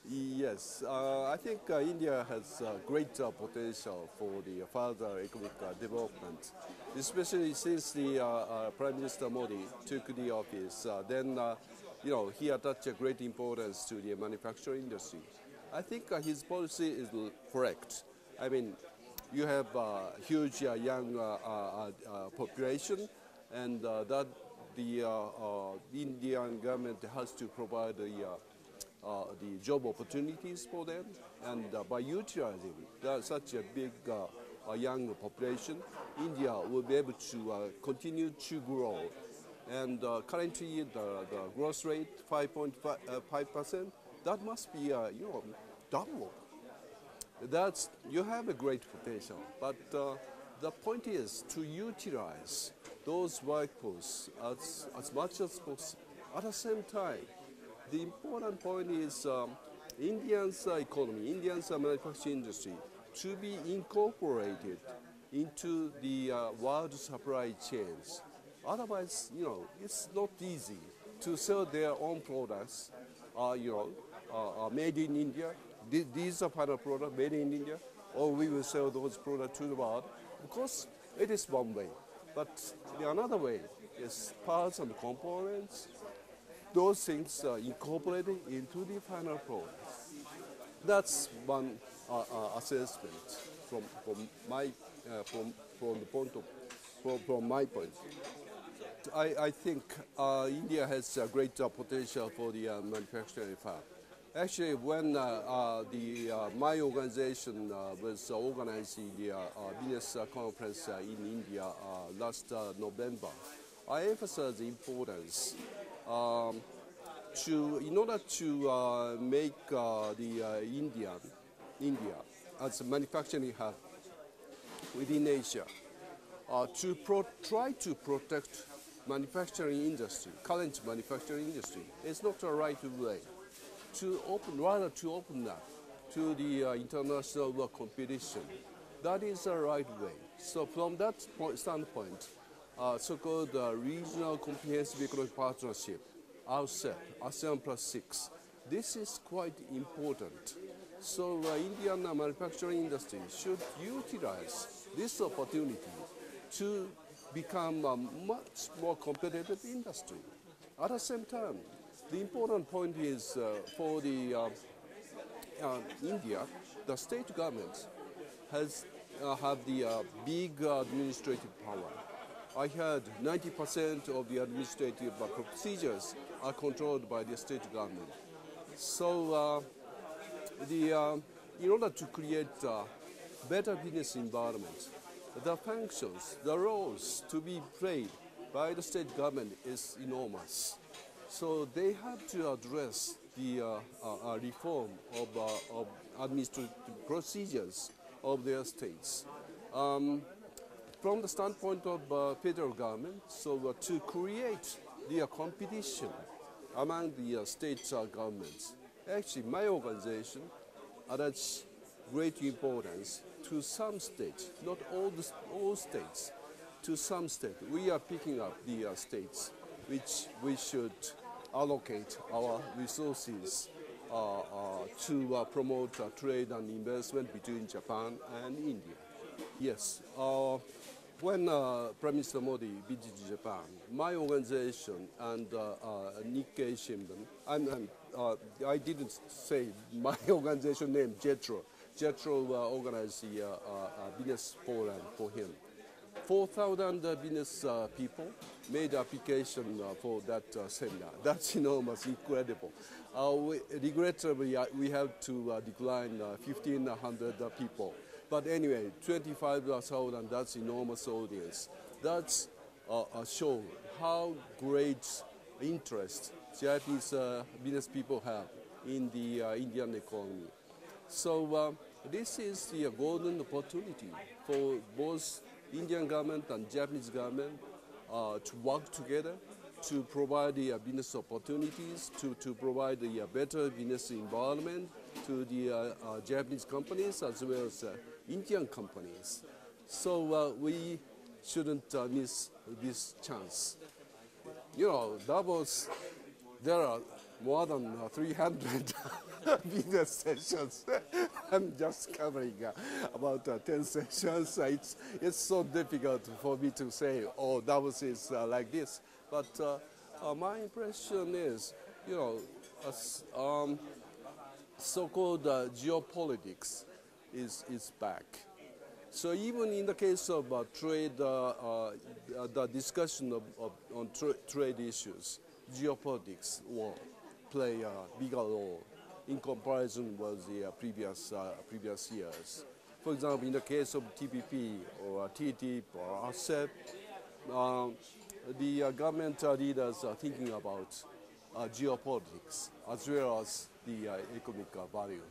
Yes, I think India has great potential for the further economic development, especially since the Prime Minister Modi took the office. Then he attached a great importance to the manufacturing industry. I think his policy is correct. I mean, you have a huge young population, and that the Indian government has to provide the job opportunities for them, and by utilizing such a big young population, India will be able to continue to grow. And currently, the growth rate 5.5%. That must be double. That's you have a great potential, but the point is to utilize those workforce as much as possible. At the same time, the important point is Indian's economy, Indian's manufacturing industry to be incorporated into the world supply chains. Otherwise, it's not easy to sell their own products, made in India. These are final products made in India, or we will sell those products to the world, because it is one way. But the another way is parts and components. Those things are incorporated into the final product. That's one assessment from my from my point. I think India has a great potential for the manufacturing farm. Actually, when my organization was organizing the business conference in India last November, I emphasized the importance in order to make India as a manufacturing hub within Asia, try to protect manufacturing industry, current manufacturing industry. It's not the right way rather to open up to the international competition. That is the right way. So from that standpoint, so-called Regional Comprehensive Economic Partnership, RCEP, ASEAN Plus 6, this is quite important. So Indian manufacturing industry should utilize this opportunity to become a much more competitive industry. At the same time, the important point is for the India, the state government have the big administrative power. I heard 90% of the administrative procedures are controlled by the state government. So in order to create a better business environment, the functions, the roles to be played by the state government is enormous. So they have to address the reform of administrative procedures of their states. From the standpoint of federal government, so to create the competition among the state governments, actually my organization attaches great importance to some states, not all states, to some states. We are picking up the states which we should allocate our resources to promote trade and investment between Japan and India. Yes, when Prime Minister Modi visited Japan, my organization and Nikkei Shimbun, I didn't say my organization name, JETRO. JETRO organized the business forum for him. 4,000 business people made application for that seminar. That's enormous, incredible. Regrettably, we have to decline 1,500 people. But anyway, 25,000, that's enormous audience. That's show how great interest Japanese business people have in the Indian economy. So this is the golden opportunity for both Indian government and Japanese government to work together to provide the business opportunities, to provide the better business environment to the Japanese companies as well as Indian companies. So we shouldn't miss this chance. Davos, there are more than 300 business sessions. I'm just covering about 10 sessions. It's so difficult for me to say, oh, Davos is like this. But my impression is, you know, so-called geopolitics is back. So even in the case of trade, the discussion on trade issues, geopolitics will play a bigger role in comparison with the previous years. For example, in the case of TPP or TTIP or RCEP, the government leaders are thinking about geopolitics as well as the economic value.